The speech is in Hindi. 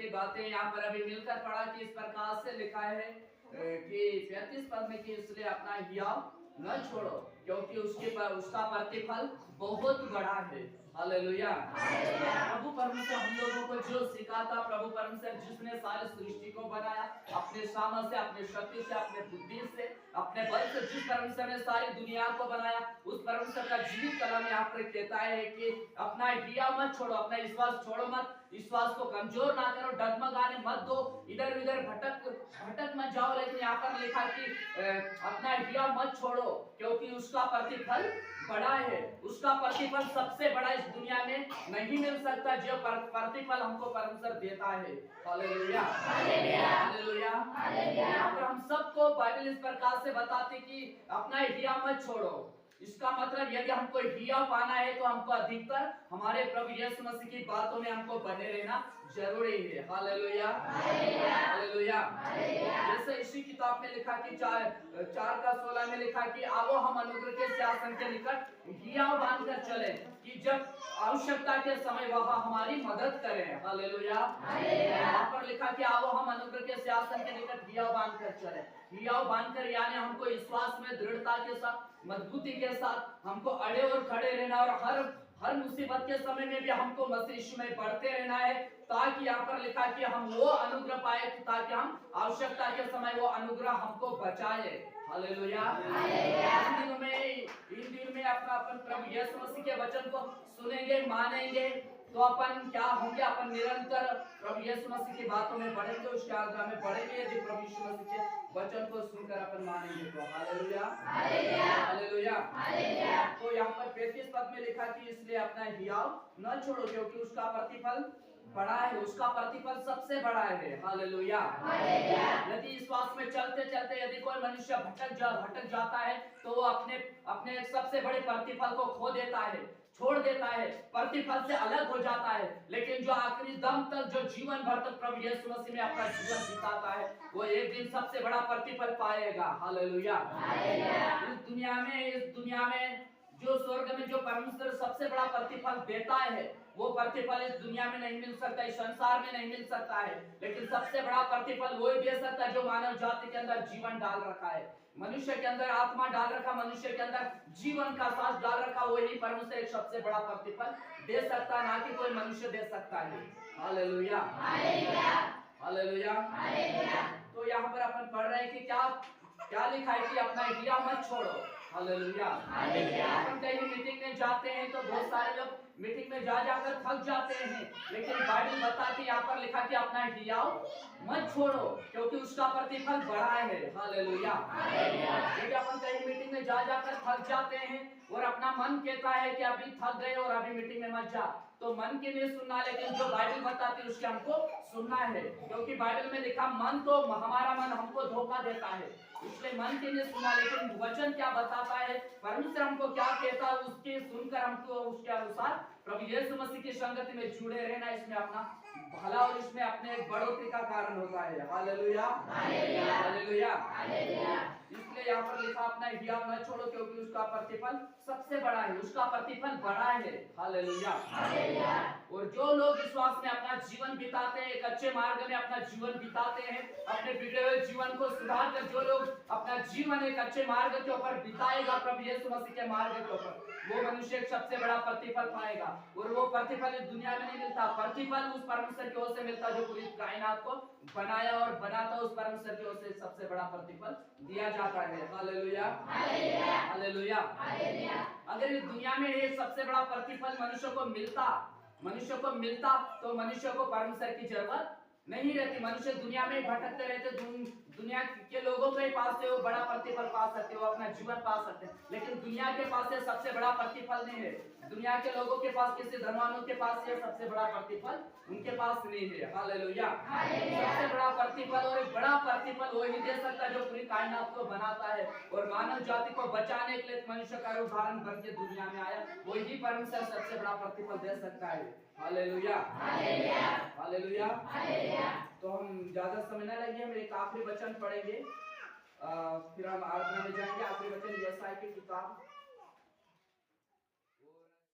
की बातें यहाँ पर अभी मिलकर पढ़ा कि इस प्रकार से लिखा है कि 35 पद में कि इसलिए अपना हियाव न छोड़ो क्योंकि उसका प्रतिफल बहुत बड़ा है। हालेलुया। प्रभु परमेश्वर हम लोगों को जो सिखाता, प्रभु परमेश्वर जिसने सारी सृष्टि को बनाया अपने सामर्थ से, अपने शक्ति से, अपने बुद्धि से, अपने बल से, जिस परमेश्वर ने सारी दुनिया को बनाया, उस परमेश्वर का जीवित कलाम यहाँ पर कहता है कि अपना हियाव मत छोड़ो, अपना विश्वास छोड़ो मत, विश्वास को कमजोर ना करो, डगमगाने मत दो, इधर उधर भटक मत जाओ। लेकिन यहाँ पर लिखा कि अपना हियाव मत छोड़ो क्योंकि उसका प्रतिफल बड़ा है। उसका प्रतिफल सबसे बड़ा इस दुनिया में नहीं मिल सकता जो प्रतिफल हमको परमेश्वर देता है। Hallelujah, hallelujah. यहाँ पर हम सबको बाइबल इस प्रकार से बताते कि अपना हियाव मत छोड़ो। इसका मतलब यदि हमको हियाव पाना है तो हमको अधिकतर हमारे प्रभु यीशु मसीह की बातों में हमको बने रहना जरूरी है। Hallelujah, hallelujah. जैसे इसी किताब में लिखा कि 4:16 में लिखा कि आओ हम अनुग्रह के सिंहासन के निकट हियाव बांधकर चले कि जब आवश्यकता के समय वह हमारी मदद करें। हालेलुया। यहाँ पर लिखा कि आओ हम अनुग्रह के सिंहासन के निकट हियाव बांधकर चले। हियाव बांधकर यानी हमको विश्वास में दृढ़ता के साथ, मजबूती के साथ हमको अड़े और खड़े रहना और हर मुसीबत के समय में भी हमको मसीह यीशु में बढ़ते रहना है ताकि यहाँ पर लिखा कि हम वो अनुग्रह पाए ताकि हम आवश्यकता के समय वो अनुग्रह हमको बचाए। हालेलुया। इन दिनों में अपना अपन प्रभु यीशु मसीह के वचन को सुनेंगे, मानेंगे तो अपन क्या होंगे, अपन निरंतर प्रभु यीशु मसीह की बातों में बढ़ेंगे, उसके आज्ञा में बढ़ेंगे यदि प्रभु यीशु मसीह के वचन को सुनकर अपन मानेंगे तो। Hallelujah, hallelujah. तो यहाँ पर 35 पद में लिखा कि इसलिए अपना हियाव न छोड़ो क्योंकि उसका प्रतिफल बड़ा है, उसका प्रतिफल सबसे बड़ा है। हालेलुया। यदि विश्वास में चलते चलते यदि कोई मनुष्य भटक जाता है तो वो अपने सबसे बड़े प्रतिफल को खो देता है, छोड़ देता है, प्रतिफल से अलग हो जाता है। लेकिन जो आखिरी दम तक, जो जीवन भर तक प्रभु यीशु मसीह में अपना जीवन बिताता है वो एक दिन सबसे बड़ा प्रतिफल पाएगा। हालेलुया। इस दुनिया में जो स्वर्ग में जो परमेश्वर सबसे बड़ा प्रतिफल देता है वो प्रतिफल इस दुनिया में नहीं मिल सकता, इस संसार में नहीं मिल सकता है। लेकिन सबसे बड़ा प्रतिफल वही दे सकता है जो मानव जाति के अंदर जीवन डाल रखा है, मनुष्य के अंदर आत्मा डाल रखा, मनुष्य के अंदर जीवन का सांस डाल रखा, वही परमेश्वर एक सबसे बड़ा प्रतिफल दे सकता है, ना कि कोई मनुष्य दे सकता है। Hallelujah, hallelujah. तो यहाँ पर अपन पढ़ रहे हैं कि क्या लिखा है कि अपना हियाव मत छोड़ो। हालेलुया। हम कहीं मीटिंग में जाते हैं तो बहुत सारे लोग मीटिंग में जाकर थक जाते हैं, लेकिन बाइबल बताती है यहाँ पर लिखा कि अपना हियाव मत छोड़ो क्योंकि उसका प्रतिफल बड़ा है। हालेलुया। यदि अपन कहीं मीटिंग में जाकर थक जाते हैं और अपना मन कहता है कि अभी थक गए और अभी मीटिंग में मत जा, तो मन की नहीं सुनना, लेकिन जो बाइबल बताती है उसके हमको सुनना है क्योंकि बाइबल में लिखा मन तो हमारा मन हमको धोखा देता है, इसलिए मन की नहीं सुनना। लेकिन वचन क्या बताता है, परमेश्वर हमको क्या कहता है उसके सुनकर हमको उसके अनुसार प्रभु यीशु मसीह की संगति में जुड़े रहना, इसमें अपना भला और इसमें अपने बढ़ोतरी का कारण होता है। Hallelujah, hallelujah. इसलिए यहाँ पर लिखा अपना हियाव न छोड़ो क्योंकि उसका प्रतिफल सबसे बड़ा है, उसका प्रतिफल बड़ा है। हालेलुया। और जो लोग विश्वास में अपना जीवन बिताते हैं, एक अच्छे मार्ग में अपना जीवन बिताते हैं, अपने बिगड़े हुए जीवन को सुधार कर जो लोग अपना जीवन एक अच्छे मार्ग के ऊपर बिताएगा, प्रभु यीशु मसीह के मार्ग के ऊपर, वो मनुष्य एक सबसे बड़ा प्रतिफल पाएगा। और वो प्रतिफल इस दुनिया में नहीं मिलता, प्रतिफल उस परमेश्वर की ओर से मिलता जो पूरी कायनात को बनाया और बनाता, उस परमेश्वर की ओर से सबसे बड़ा प्रतिफल दिया जाता है। Hallelujah, hallelujah. अगर इस दुनिया में ये सबसे बड़ा प्रतिफल मनुष्य को मिलता तो मनुष्य को परमेश्वर की जरूरत नहीं रहती। मनुष्य दुनिया में भटकते रहते, दुनिया के लोगों के पास से वो बड़ा प्रतिफल पा सकते, वो अपना जीवन पा सकते, लेकिन दुनिया के पास से सबसे बड़ा प्रतिफल नहीं है। दुनिया के लोगों के पास, किसी धनवानों के पास ये सबसे बड़ा प्रतिफल उनके पास नहीं है। हालेलुया। सबसे बड़ा प्रतिफल और एक बड़ा प्रतिफल वही दे सकता है जो पूरी कायनात को बनाता है और मानव जाति को बचाने के लिए मनुष्य का उदाहरण बन के दुनिया में आया, वही परमेश्वर सबसे बड़ा प्रतिफल दे सकता है। Hallelujah, hallelujah. तो हम ज्यादा समय न लगे, हम एक आखिरी वचन पढ़ेंगे, फिर हम आराधना में जाएंगे। आखिरी वचन यशायाह की किताब